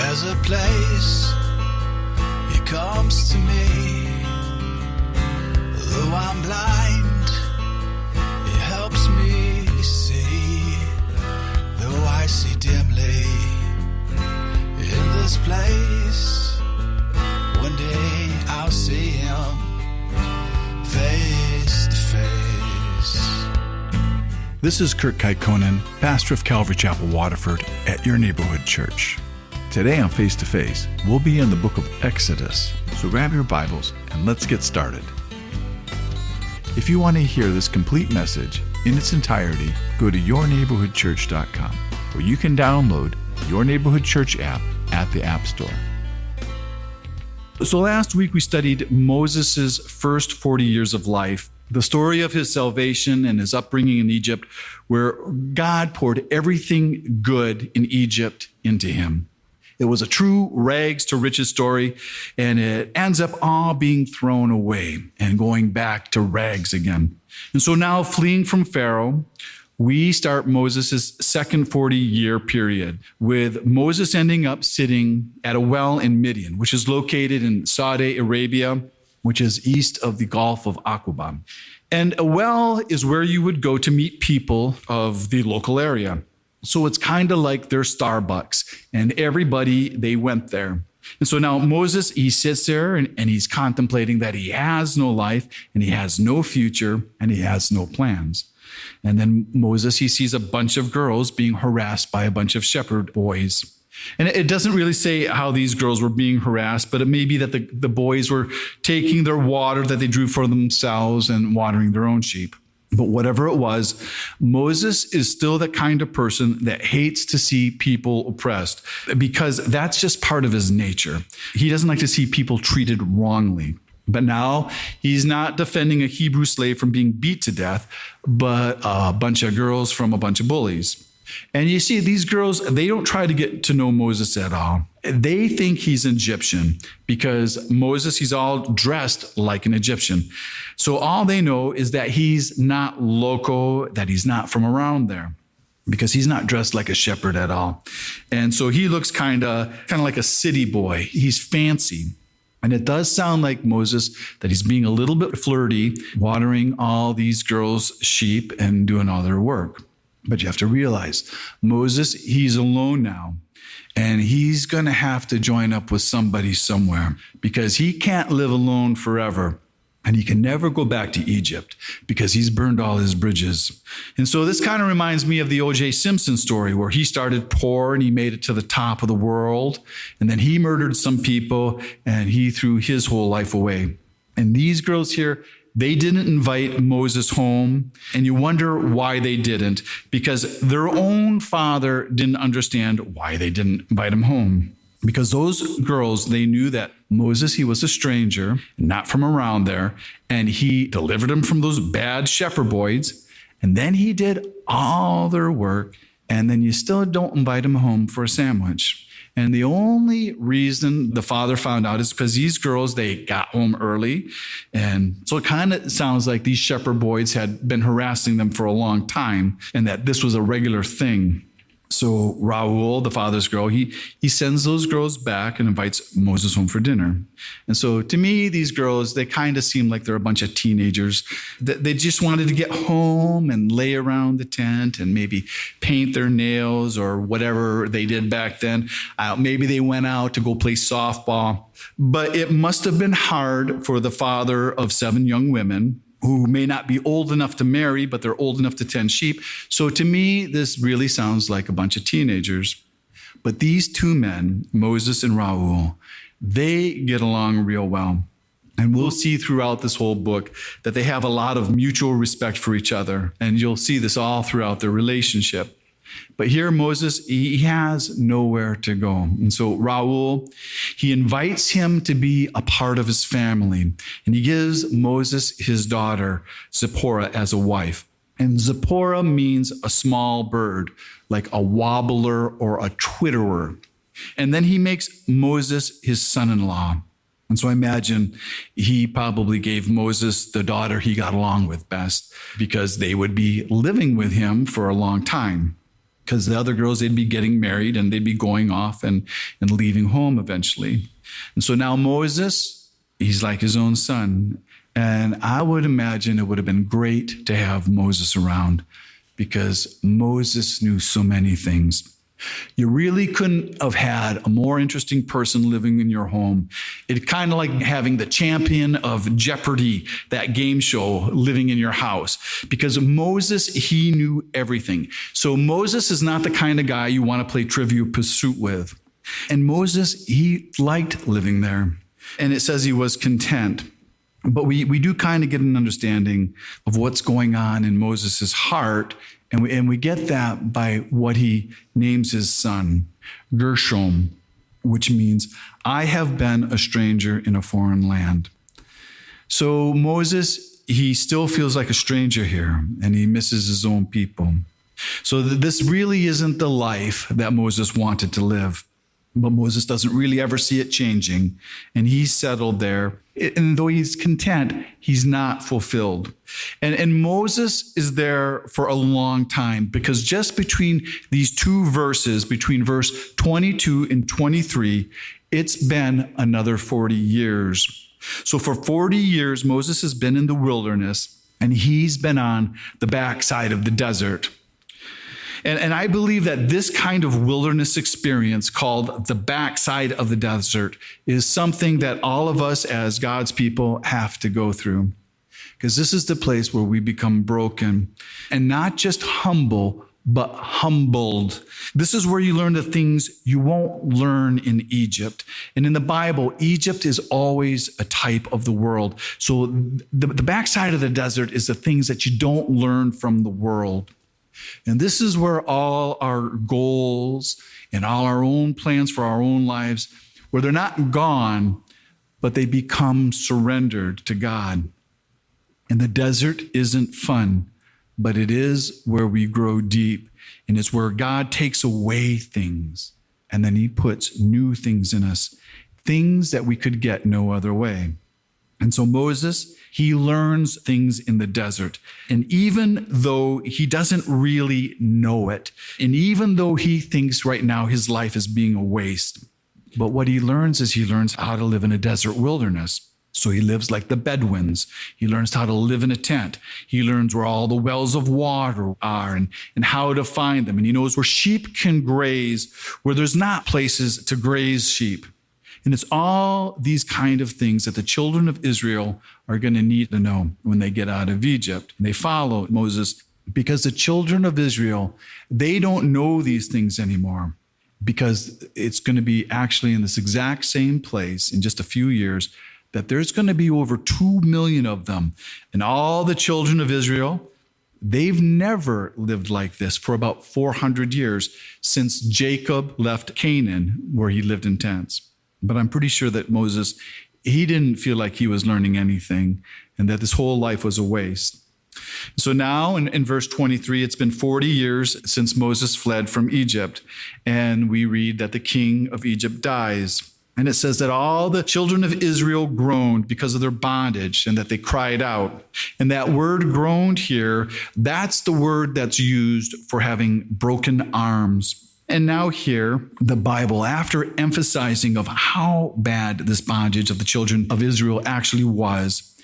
There's a place he comes to me. Though I'm blind, he helps me see. Though I see dimly in this place, one day I'll see him face to face. This is Kurt Kaikkonen, pastor of Calvary Chapel, Waterford, at your neighborhood church. Today on Face to Face, we'll be in the book of Exodus. So grab your Bibles and let's get started. If you want to hear this complete message in its entirety, go to yourneighborhoodchurch.com, where you can download Your Neighborhood Church app at the App Store. So last week we studied Moses' first 40 years of life, the story of his salvation and his upbringing in Egypt, where God poured everything good in Egypt into him. It was a true rags to riches story, and it ends up all being thrown away and going back to rags again. And so now, fleeing from Pharaoh, we start Moses' second 40-year period, with Moses ending up sitting at a well in Midian, which is located in Saudi Arabia, which is east of the Gulf of Aqaba. And a well is where you would go to meet people of the local area. So it's kind of like their Starbucks, and everybody, they went there. And so now Moses, he sits there and he's contemplating that he has no life and he has no future and he has no plans. And then Moses, he sees a bunch of girls being harassed by a bunch of shepherd boys. And it doesn't really say how these girls were being harassed, but it may be that the boys were taking their water that they drew for themselves and watering their own sheep. But whatever it was, Moses is still the kind of person that hates to see people oppressed, because that's just part of his nature. He doesn't like to see people treated wrongly. But now he's not defending a Hebrew slave from being beat to death, but a bunch of girls from a bunch of bullies. And you see, these girls, they don't try to get to know Moses at all. They think he's Egyptian because Moses, he's all dressed like an Egyptian. So all they know is that he's not local, that he's not from around there, because he's not dressed like a shepherd at all. And so he looks kind of like a city boy. He's fancy. And it does sound like Moses, that he's being a little bit flirty, watering all these girls' sheep and doing all their work. But you have to realize, Moses, he's alone now, and he's going to have to join up with somebody somewhere, because he can't live alone forever, and he can never go back to Egypt because he's burned all his bridges. And so this kind of reminds me of the O.J. Simpson story, where he started poor and he made it to the top of the world, and then he murdered some people and he threw his whole life away. And these girls here, they didn't invite Moses home, and you wonder why they didn't, because their own father didn't understand why they didn't invite him home. Because those girls, they knew that Moses, he was a stranger, not from around there, and he delivered them from those bad shepherd boys, and then he did all their work, and then you still don't invite him home for a sandwich. And the only reason the father found out is because these girls, they got home early. And so it kind of sounds like these shepherd boys had been harassing them for a long time, and that this was a regular thing. So Raul, the father's girl, he sends those girls back and invites Moses home for dinner. And so to me, these girls, they kind of seem like they're a bunch of teenagers. They just wanted to get home and lay around the tent and maybe paint their nails or whatever they did back then. Maybe they went out to go play softball. But it must have been hard for the father of 7 young women, who may not be old enough to marry, but they're old enough to tend sheep. So to me, this really sounds like a bunch of teenagers. But these 2 men, Moses and Raul, they get along real well. And we'll see throughout this whole book that they have a lot of mutual respect for each other. And you'll see this all throughout their relationship. But here Moses, he has nowhere to go. And so Raul, he invites him to be a part of his family. And he gives Moses his daughter, Zipporah, as a wife. And Zipporah means a small bird, like a warbler or a twitterer. And then he makes Moses his son-in-law. And so I imagine he probably gave Moses the daughter he got along with best, because they would be living with him for a long time. because the other girls, they'd be getting married and they'd be going off and leaving home eventually. And so now Moses, he's like his own son. And I would imagine it would have been great to have Moses around because Moses knew so many things. You really couldn't have had a more interesting person living in your home. It's kind of like having the champion of Jeopardy, that game show, living in your house. Because Moses, he knew everything. So Moses is not the kind of guy you want to play Trivial Pursuit with. And Moses, he liked living there. And it says he was content. But we do kind of get an understanding of what's going on in Moses' heart. And we get that by what he names his son, Gershom, which means, I have been a stranger in a foreign land. So Moses, he still feels like a stranger here, and he misses his own people. So this really isn't the life that Moses wanted to live. But Moses doesn't really ever see it changing, and he's settled there. And though he's content, he's not fulfilled. And Moses is there for a long time, because just between these two verses, between verse 22 and 23, it's been another 40 years. So for 40 years, Moses has been in the wilderness, and he's been on the backside of the desert. And I believe that this kind of wilderness experience called the backside of the desert is something that all of us as God's people have to go through. Because this is the place where we become broken and not just humble, but humbled. This is where you learn the things you won't learn in Egypt. And in the Bible, Egypt is always a type of the world. So the backside of the desert is the things that you don't learn from the world. And this is where all our goals and all our own plans for our own lives, where they're not gone, but they become surrendered to God. And the desert isn't fun, but it is where we grow deep. And it's where God takes away things, and then he puts new things in us, things that we could get no other way. And so Moses, he learns things in the desert. And even though he doesn't really know it, and even though he thinks right now his life is being a waste, but what he learns is he learns how to live in a desert wilderness. So he lives like the Bedouins. He learns how to live in a tent. He learns where all the wells of water are and how to find them. And he knows where sheep can graze, where there's not places to graze sheep. And it's all these kind of things that the children of Israel are going to need to know when they get out of Egypt. And they follow Moses because the children of Israel, they don't know these things anymore, because it's going to be actually in this exact same place in just a few years that there's going to be over 2 million of them. And all the children of Israel, they've never lived like this for about 400 years since Jacob left Canaan, where he lived in tents. But I'm pretty sure that Moses, he didn't feel like he was learning anything and that this whole life was a waste. So now in verse 23, it's been 40 years since Moses fled from Egypt. And we read that the king of Egypt dies. And it says that all the children of Israel groaned because of their bondage and that they cried out. And that word groaned here, that's the word that's used for having broken arms. And now here, the Bible, after emphasizing of how bad this bondage of the children of Israel actually was,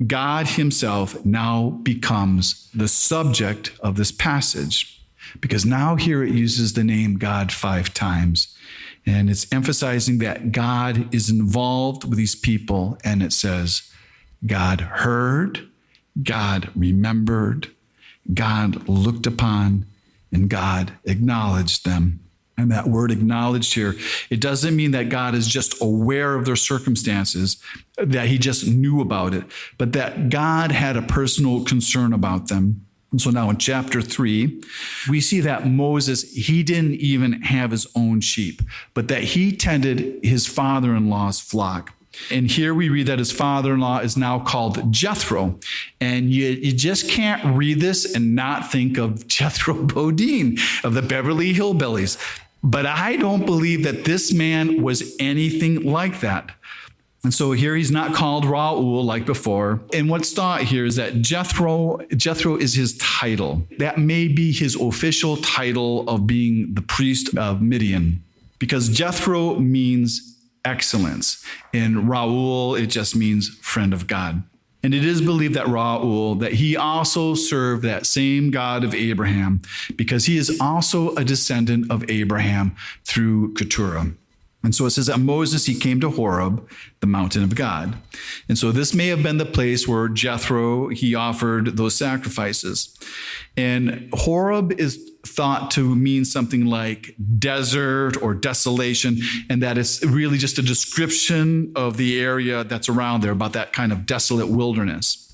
God himself now becomes the subject of this passage. Because now here it uses the name God 5 times. And it's emphasizing that God is involved with these people. And it says, God heard, God remembered, God looked upon, and God acknowledged them. And that word acknowledged here, it doesn't mean that God is just aware of their circumstances, that he just knew about it, but that God had a personal concern about them. And so now in chapter 3, we see that Moses, he didn't even have his own sheep, but that he tended his father-in-law's flock. And here we read that his father-in-law is now called Jethro. And you just can't read this and not think of Jethro Bodine of the Beverly Hillbillies. But I don't believe that this man was anything like that. And so here he's not called Raul like before. And what's thought here is that Jethro is his title. That may be his official title of being the priest of Midian, because Jethro means excellence, and Raul, it just means friend of God. And it is believed that Raul, that he also served that same God of Abraham, because he is also a descendant of Abraham through Keturah. And so it says that Moses, he came to Horeb, the mountain of God. And so this may have been the place where Jethro, he offered those sacrifices. And Horeb is thought to mean something like desert or desolation, and that it's really just a description of the area that's around there, about that kind of desolate wilderness.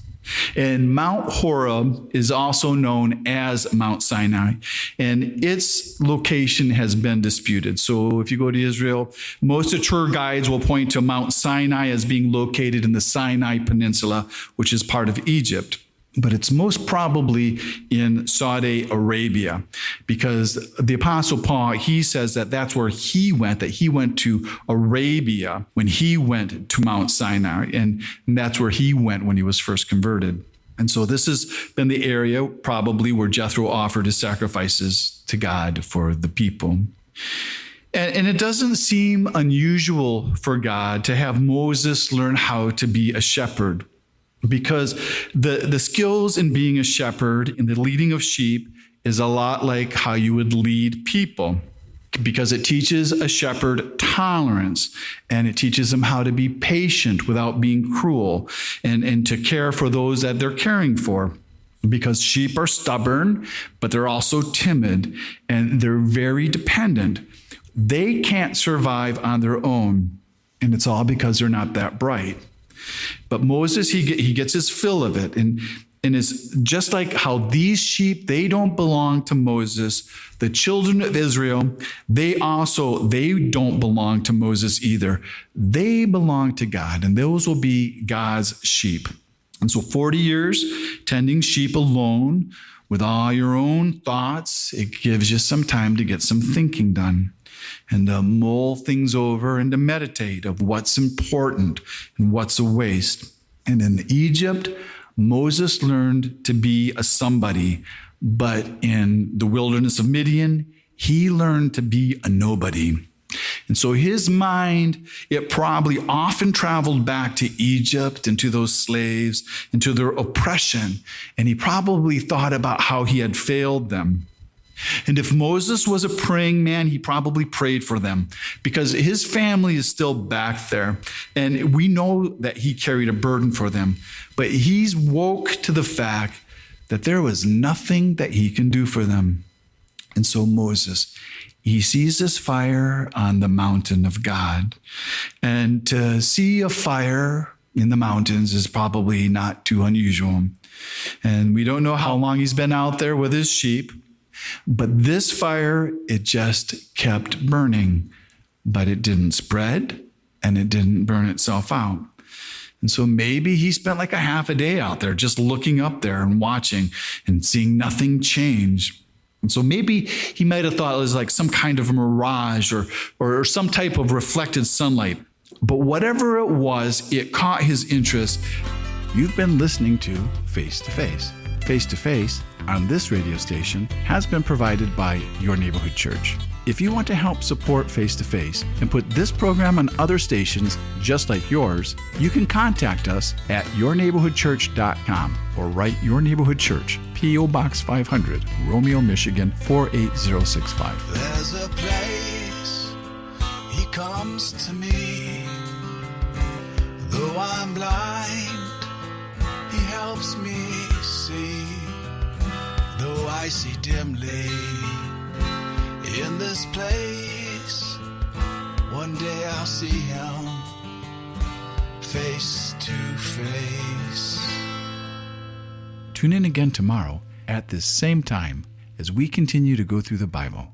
And Mount Horeb is also known as Mount Sinai, and its location has been disputed. So if you go to Israel, most of the tour guides will point to Mount Sinai as being located in the Sinai Peninsula, which is part of Egypt. But it's most probably in Saudi Arabia, because the Apostle Paul, he says that that's where he went, that he went to Arabia when he went to Mount Sinai, and that's where he went when he was first converted. And so this has been the area probably where Jethro offered his sacrifices to God for the people. And it doesn't seem unusual for God to have Moses learn how to be a shepherd, because the skills in being a shepherd, in the leading of sheep, is a lot like how you would lead people, because it teaches a shepherd tolerance, and it teaches them how to be patient without being cruel, and to care for those that they're caring for. Because sheep are stubborn, but they're also timid, and they're very dependent. They can't survive on their own, and it's all because they're not that bright. But Moses, he gets his fill of it. And it's just like how these sheep, they don't belong to Moses. The children of Israel, they don't belong to Moses either. They belong to God, and those will be God's sheep. And so 40 years tending sheep alone with all your own thoughts, it gives you some time to get some thinking done, and to mull things over and to meditate of what's important and what's a waste. And in Egypt, Moses learned to be a somebody, but in the wilderness of Midian, he learned to be a nobody. And so his mind, it probably often traveled back to Egypt and to those slaves and to their oppression. And he probably thought about how he had failed them. And if Moses was a praying man, he probably prayed for them, because his family is still back there. And we know that he carried a burden for them. But he's woke to the fact that there was nothing that he can do for them. And so Moses, he sees this fire on the mountain of God. And to see a fire in the mountains is probably not too unusual. And we don't know how long he's been out there with his sheep. But this fire, it just kept burning, but it didn't spread and it didn't burn itself out. And so maybe he spent like a half a day out there just looking up there and watching and seeing nothing change. And so maybe he might have thought it was like some kind of mirage or some type of reflected sunlight. But whatever it was, it caught his interest. You've been listening to Face to Face. Face to Face on this radio station has been provided by Your Neighborhood Church. If you want to help support Face to Face and put this program on other stations just like yours, you can contact us at yourneighborhoodchurch.com or write Your Neighborhood Church, P.O. Box 500, Romeo, Michigan 48065. There's a place he comes to me. Though I'm blind, he helps me see. Though I see dimly in this place, one day I'll see him face to face. Tune in again tomorrow at this same time as we continue to go through the Bible.